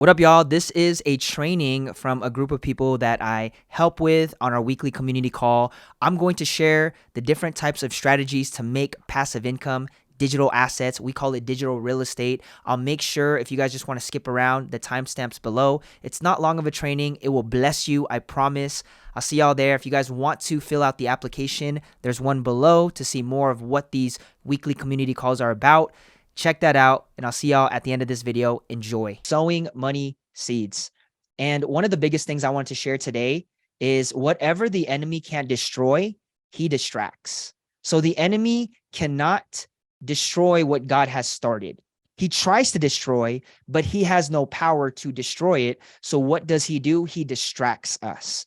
What up, y'all? This is a training from a group of people that I help with on our weekly community call. I'm going to share the different types of strategies to make passive income, digital assets. We call it digital real estate. I'll make sure if you guys just want to skip around the timestamps below. It's not long of a training. It will bless you, I promise. I'll see y'all there. If you guys want to fill out the application, there's one below to see more of what these weekly community calls are about. Check that out, and I'll see y'all at the end of this video. Enjoy. Sowing money seeds. And one of the biggest things I want to share today is whatever the enemy can't destroy, he distracts. So the enemy cannot destroy what God has started. He tries to destroy, but he has no power to destroy it. So what does he do? He distracts us.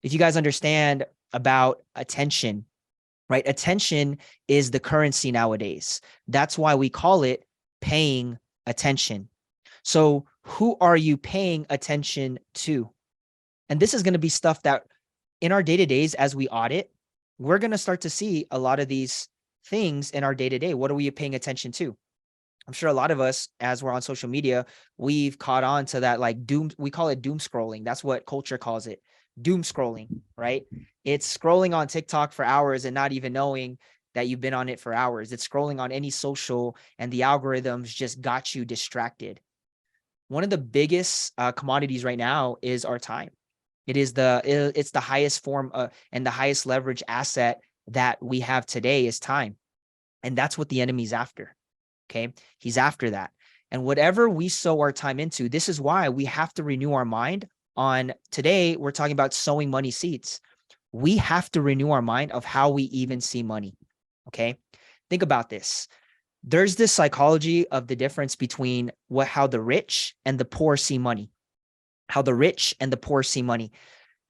If you guys understand about attention, right? Attention is the currency nowadays. That's why we call it paying attention. So who are you paying attention to? And this is going to be stuff that in our day-to-days, as we audit, we're going to start to see a lot of these things in our day-to-day. What are we paying attention to? I'm sure a lot of us, as we're on social media, we've caught on to that like doom. We call it doom scrolling. That's what culture calls it. Doom scrolling, right? It's scrolling on TikTok for hours and not even knowing that you've been on it for hours. It's scrolling on any social and the algorithms just got you distracted. One of the biggest commodities right now is our time. It's the highest form and the highest leverage asset that we have today is time. And that's what the enemy's after. Okay. He's after that. And whatever we sow our time into, this is why we have to renew our mind on today. We're talking about sowing money seeds. We have to renew our mind of how we even see money. Okay. Think about this. There's this psychology of the difference between how the rich and the poor see money, how the rich and the poor see money.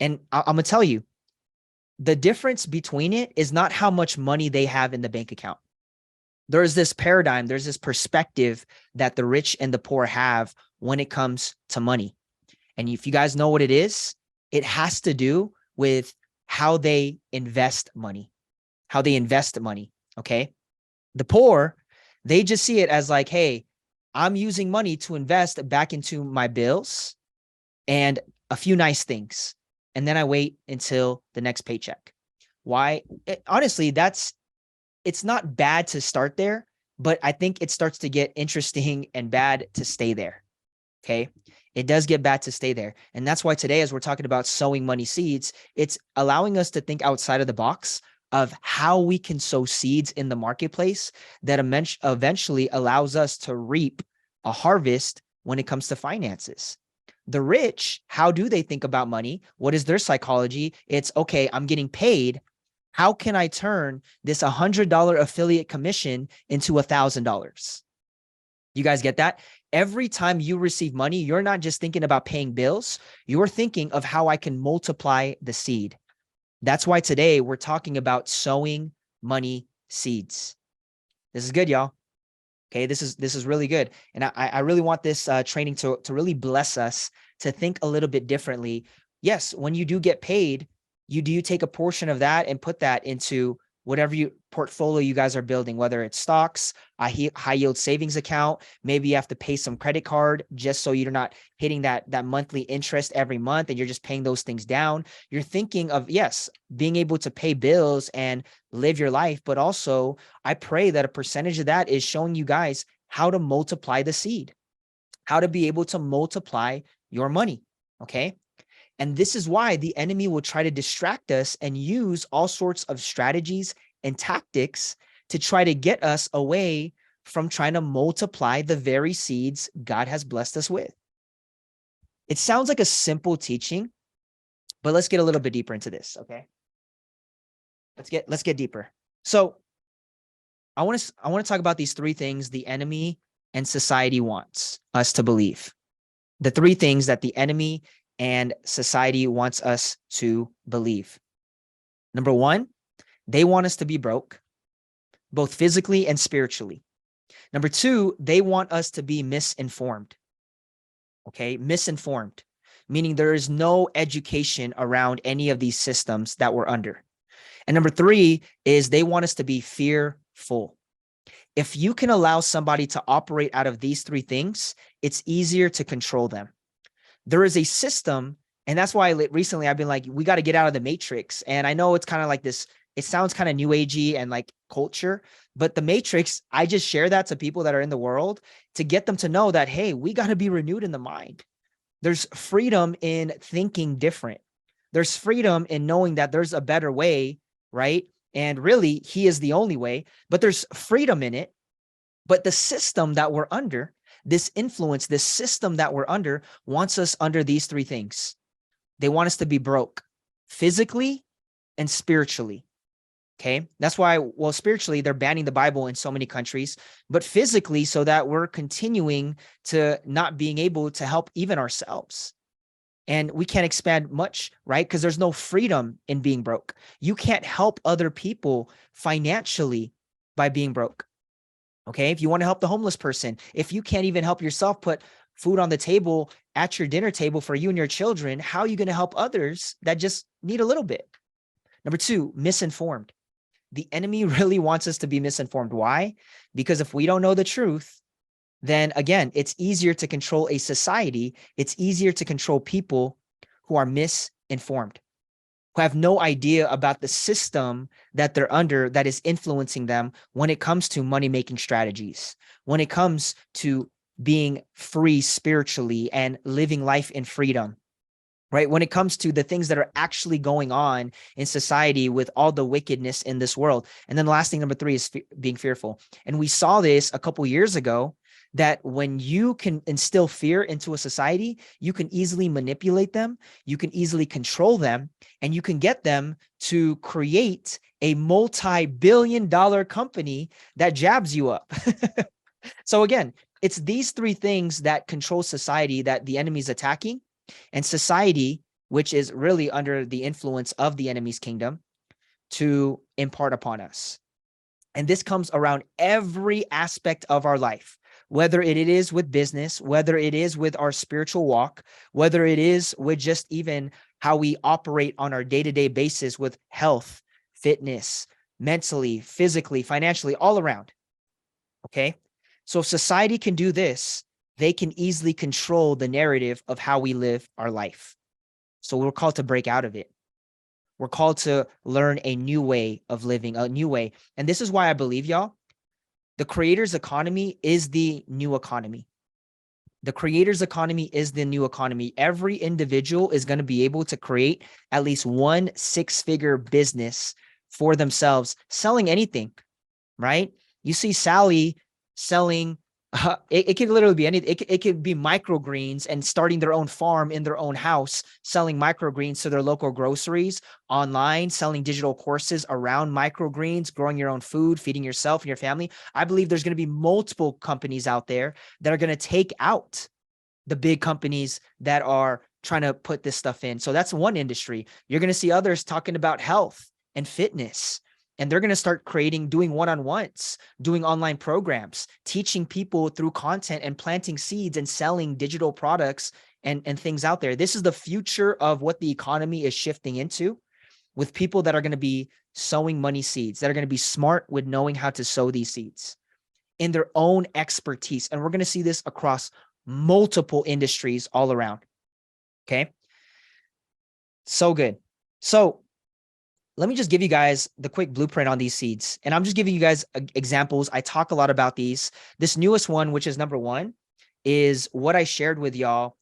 And I'm going to tell you, the difference between it is not how much money they have in the bank account. There's this paradigm, there's this perspective that the rich and the poor have when it comes to money. And if you guys know what it is, it has to do with how they invest money, okay? The poor, they just see it as like, hey, I'm using money to invest back into my bills and a few nice things. And then I wait until the next paycheck. Why? Honestly, it's not bad to start there, but I think it starts to get interesting and bad to stay there. Okay. It does get bad to stay there. And that's why today, as we're talking about sowing money seeds, it's allowing us to think outside of the box of how we can sow seeds in the marketplace that eventually allows us to reap a harvest when it comes to finances. The rich, how do they think about money? What is their psychology? It's okay, I'm getting paid. How can I turn this $100 affiliate commission into $1,000? You guys get that? Every time you receive money, you're not just thinking about paying bills. You're thinking of how I can multiply the seed. That's why today we're talking about sowing money seeds. This is good, y'all. Okay, this is really good. And I really want this training to really bless us to think a little bit differently. Yes, when you do get paid, you take a portion of that and put that into whatever portfolio you guys are building, whether it's stocks, a high yield savings account. Maybe you have to pay some credit card just so you're not hitting that monthly interest every month and you're just paying those things down. You're thinking of, yes, being able to pay bills and live your life, but also I pray that a percentage of that is showing you guys how to multiply the seed, how to be able to multiply your money. Okay. And this is why the enemy will try to distract us and use all sorts of strategies and tactics to try to get us away from trying to multiply the very seeds God has blessed us with. It sounds like a simple teaching, but let's get a little bit deeper into this, okay? Let's get deeper. So I want to talk about these three things the enemy and society wants us to believe. The three things that the enemy and society wants us to believe. Number one, they want us to be broke, both physically and spiritually. Number two, they want us to be misinformed. Okay, misinformed, meaning there is no education around any of these systems that we're under. And number three is they want us to be fearful. If you can allow somebody to operate out of these three things, it's easier to control them. There is a system. And that's why recently I've been like, we got to get out of the matrix. And I know it's kind of like this, it sounds kind of new agey and like culture, but the matrix, I just share that to people that are in the world to get them to know that, hey, we got to be renewed in the mind. There's freedom in thinking different. There's freedom in knowing that there's a better way, right? And really, he is the only way, but there's freedom in it. But the system that we're under, this influence, this system that we're under wants us under these three things. They want us to be broke physically and spiritually. Okay. That's why, well, spiritually, they're banning the Bible in so many countries, but physically, so that we're continuing to not being able to help even ourselves. And we can't expand much, right? Because there's no freedom in being broke. You can't help other people financially by being broke. Okay. If you want to help the homeless person, if you can't even help yourself put food on the table at your dinner table for you and your children, how are you going to help others that just need a little bit? Number two, misinformed. The enemy really wants us to be misinformed. Why? Because if we don't know the truth, then again, it's easier to control a society. It's easier to control people who are misinformed, who have no idea about the system that they're under that is influencing them when it comes to money-making strategies, when it comes to being free spiritually and living life in freedom, right? When it comes to the things that are actually going on in society with all the wickedness in this world. And then the last thing, number three, is being fearful. And we saw this a couple years ago, that when you can instill fear into a society, you can easily manipulate them, you can easily control them, and you can get them to create a multi-billion-dollar company that jabs you up. So again, it's these three things that control society that the enemy's attacking, and society, which is really under the influence of the enemy's kingdom, to impart upon us. And this comes around every aspect of our life, whether it is with business, whether it is with our spiritual walk, whether it is with just even how we operate on our day-to-day basis with health, fitness, mentally, physically, financially, all around. Okay. So if society can do this, they can easily control the narrative of how we live our life. So we're called to break out of it. We're called to learn a new way of living, a new way. And this is why I believe, y'all, the creator's economy is the new economy. The creator's economy is the new economy. Every individual is going to be able to create at least one six-figure business for themselves, selling anything, right? You see Sally selling, it could literally be anything. It could be microgreens and starting their own farm in their own house, selling microgreens to their local groceries, online, selling digital courses around microgreens, growing your own food, feeding yourself and your family. I believe there's going to be multiple companies out there that are going to take out the big companies that are trying to put this stuff in. So that's one industry. You're going to see others talking about health and fitness. And they're going to start doing one-on-ones, doing online programs, teaching people through content and planting seeds and selling digital products and things out there. This is the future of what the economy is shifting into, with people that are going to be sowing money seeds, that are going to be smart with knowing how to sow these seeds in their own expertise. And we're going to see this across multiple industries all around. Okay. So good. So let me just give you guys the quick blueprint on these seeds. And I'm just giving you guys examples. I talk a lot about these. This newest one, which is number one, is what I shared with y'all,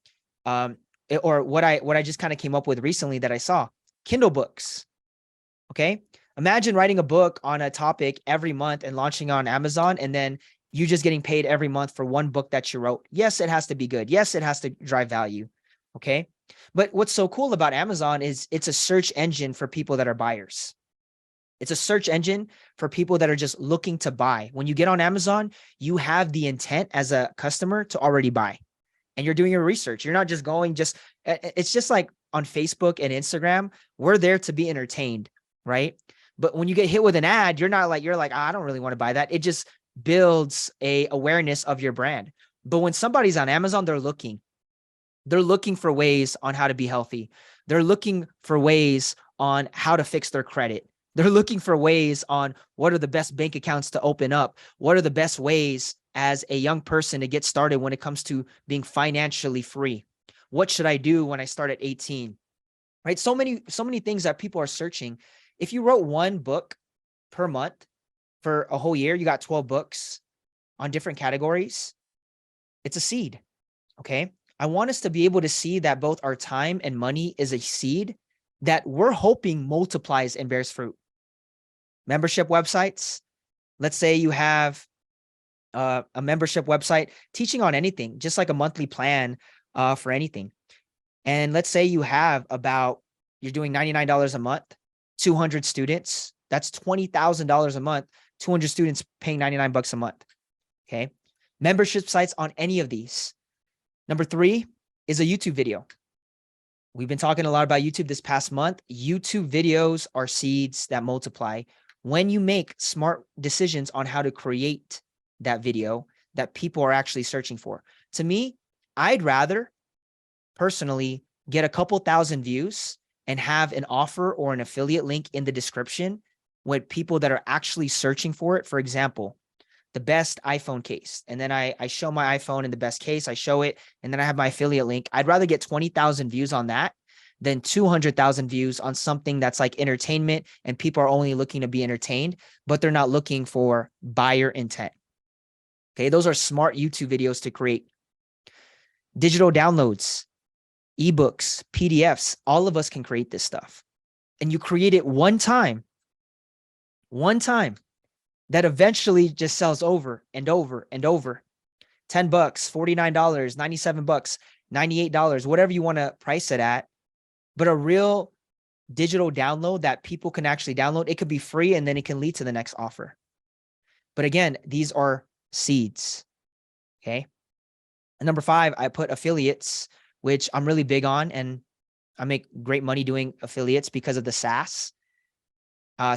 or what I just kind of came up with recently that I saw. Kindle books. Okay. Imagine writing a book on a topic every month and launching on Amazon, and then you just getting paid every month for one book that you wrote. Yes, it has to be good. Yes, it has to drive value. Okay. But what's so cool about Amazon is it's a search engine for people that are buyers. It's a search engine for people that are just looking to buy. When you get on Amazon, you have the intent as a customer to already buy, and you're doing your research. You're not just going it's just like on Facebook and Instagram, we're there to be entertained, right? But when you get hit with an ad, you're like, I don't really want to buy that. It just builds a awareness of your brand. But when somebody's on Amazon, they're looking for ways on how to be healthy. They're looking for ways on how to fix their credit. They're looking for ways on what are the best bank accounts to open up. What are the best ways as a young person to get started when it comes to being financially free? What should I do when I start at 18? Right? So many things that people are searching. If you wrote one book per month for a whole year, you got 12 books on different categories. It's a seed. Okay. I want us to be able to see that both our time and money is a seed that we're hoping multiplies and bears fruit. Membership websites. Let's say you have a membership website teaching on anything, just like a monthly plan for anything. And let's say you have you're doing $99 a month, 200 students. That's $20,000 a month, 200 students paying 99 bucks a month. Okay. Membership sites on any of these. Number 3 is a YouTube video. We've been talking a lot about YouTube this past month. YouTube videos are seeds that multiply when you make smart decisions on how to create that video that people are actually searching for. To me, I'd rather personally get a couple thousand views and have an offer or an affiliate link in the description with people that are actually searching for it. For example, the best iPhone case. And then I show my iPhone in the best case, I show it, and then I have my affiliate link. I'd rather get 20,000 views on that than 200,000 views on something that's like entertainment and people are only looking to be entertained, but they're not looking for buyer intent. Okay, those are smart YouTube videos to create. Digital downloads, ebooks, PDFs, all of us can create this stuff. And you create it one time, that eventually just sells over and over and over. 10 bucks, $49, 97 bucks, $98, whatever you want to price it at. But a real digital download that people can actually download, it could be free and then it can lead to the next offer. But again, these are seeds. Okay. And number 5, I put affiliates, which I'm really big on, and I make great money doing affiliates because of the SaaS.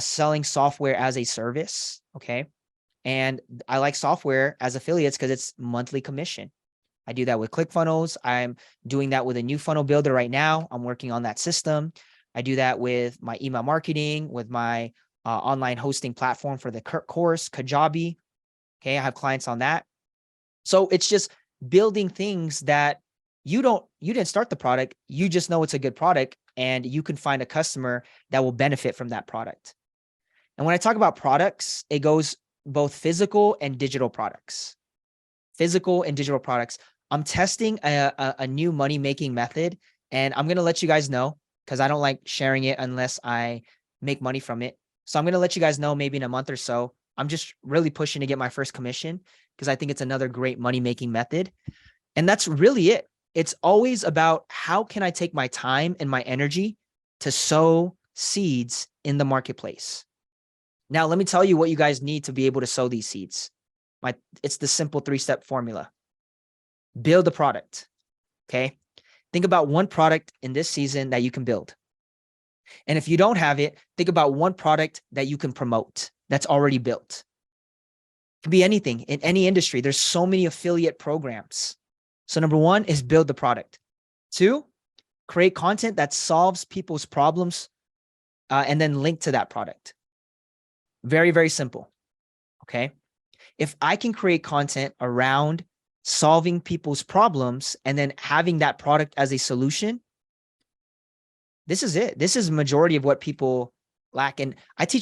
Selling software as a service. Okay. And I like software as affiliates because it's monthly commission. I do that with ClickFunnels. I'm doing that with a new funnel builder right now. I'm working on that system. I do that with my email marketing, with my online hosting platform for the course, Kajabi. Okay. I have clients on that. So it's just building things that you didn't start the product. You just know it's a good product and you can find a customer that will benefit from that product. And when I talk about products, it goes both physical and digital products. Physical and digital products. I'm testing a new money-making method, and I'm going to let you guys know because I don't like sharing it unless I make money from it. So I'm going to let you guys know maybe in a month or so. I'm just really pushing to get my first commission because I think it's another great money-making method. And that's really it. It's always about how can I take my time and my energy to sow seeds in the marketplace. Now, let me tell you what you guys need to be able to sow these seeds. It's the simple 3-step formula. Build a product. Okay. Think about one product in this season that you can build. And if you don't have it, think about one product that you can promote that's already built. It can be anything in any industry. There's so many affiliate programs. So number 1 is build the product. 2, create content that solves people's problems and then link to that product. Very, very simple. Okay. If I can create content around solving people's problems and then having that product as a solution, this is it. This is the majority of what people lack. And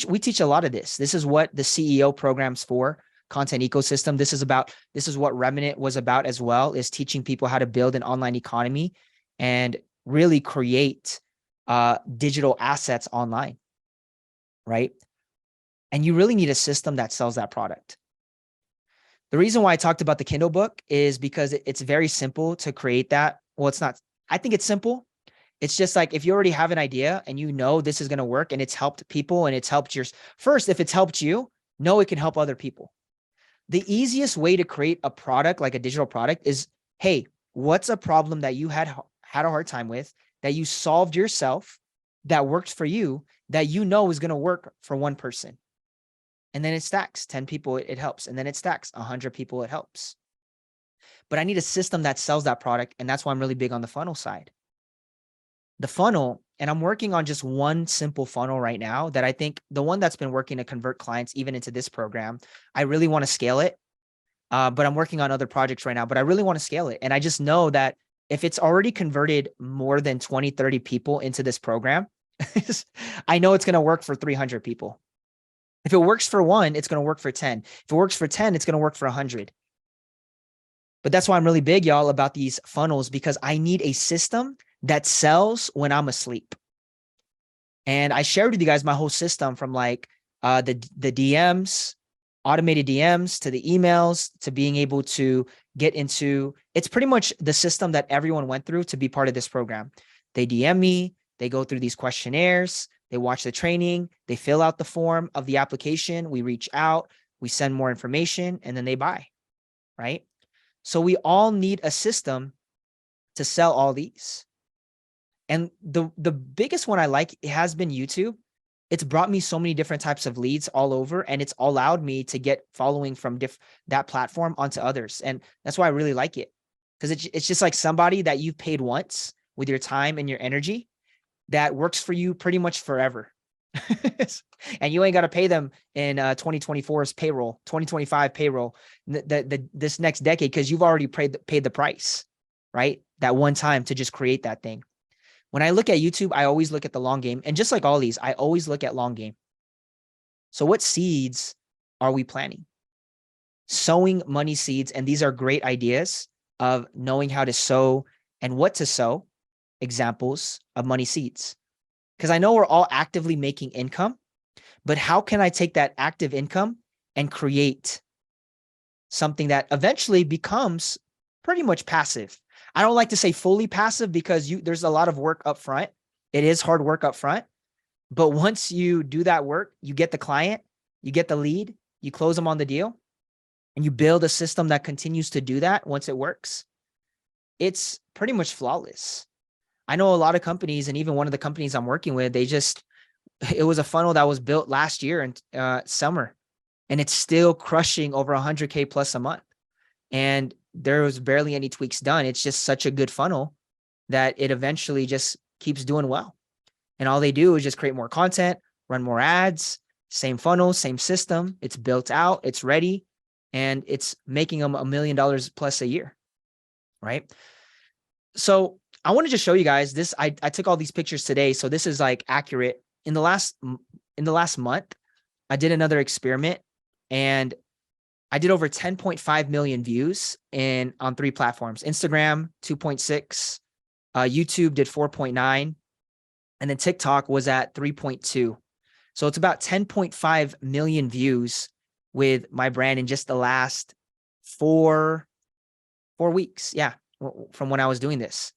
we teach a lot of this. This is what the CEO program's for, content ecosystem. This is what Remnant was about as well, is teaching people how to build an online economy and really create digital assets online, right? And you really need a system that sells that product. The reason why I talked about the Kindle book is because it's very simple to create that. Well, it's not, I think it's simple. It's just like, if you already have an idea and you know this is going to work and it's helped people and it's helped first, if it's helped you, know it can help other people. The easiest way to create a product, like a digital product, is, hey, what's a problem that you had a hard time with, that you solved yourself, that worked for you, that you know is going to work for one person? And then it stacks. 10 people, it helps. And then it stacks. 100 people, it helps. But I need a system that sells that product. And that's why I'm really big on the funnel side. The funnel, and I'm working on just one simple funnel right now that I think the one that's been working to convert clients even into this program. I really want to scale it. But I'm working on other projects right now, but I really want to scale it. And I just know that if it's already converted more than 20, 30 people into this program, I know it's going to work for 300 people. If it works for one, it's going to work for 10. If it works for 10, it's going to work for 100. But that's why I'm really big, y'all, about these funnels, because I need a system that sells when I'm asleep. And I shared with you guys my whole system from like the DMs, automated DMs, to the emails, to being able to get into, it's pretty much the system that everyone went through to be part of this program. They DM me, they go through these questionnaires, they watch the training, they fill out the form of the application, we reach out, we send more information, and then they buy, right? So we all need a system to sell all these. And the biggest one I like has been YouTube. It's brought me so many different types of leads all over, and it's allowed me to get following from that platform onto others. And that's why I really like it, because it's just like somebody that you've paid once with your time and your energy that works for you pretty much forever. And you ain't got to pay them in 2024's payroll, 2025 payroll, this next decade, because you've already paid the price, right? That one time to just create that thing. When I look at YouTube, I always look at the long game. And just like all these, I always look at long game. So what seeds are we planting? Sowing money seeds. And these are great ideas of knowing how to sow and what to sow, examples of money seeds. Because I know we're all actively making income, but how can I take that active income and create something that eventually becomes pretty much passive? I don't like to say fully passive, because there's a lot of work up front. It is hard work up front. But once you do that work, you get the client, you get the lead, you close them on the deal, and you build a system that continues to do that once it works. It's pretty much flawless. I know a lot of companies, and even one of the companies I'm working with, it was a funnel that was built last year in summer, and it's still crushing over 100K plus a month. And there was barely any tweaks done. It's just such a good funnel that it eventually just keeps doing well. And all they do is just create more content, run more ads, same funnel, same system. It's built out, it's ready, and it's making them $1 million plus a year, right? So I want to just show you guys this. I took all these pictures today, so this is like accurate. In the last month, I did another experiment, and I did over 10.5 million views on 3 platforms. Instagram, 2.6, YouTube did 4.9, and then TikTok was at 3.2. So it's about 10.5 million views with my brand in just the last 4 weeks. Yeah, from when I was doing this.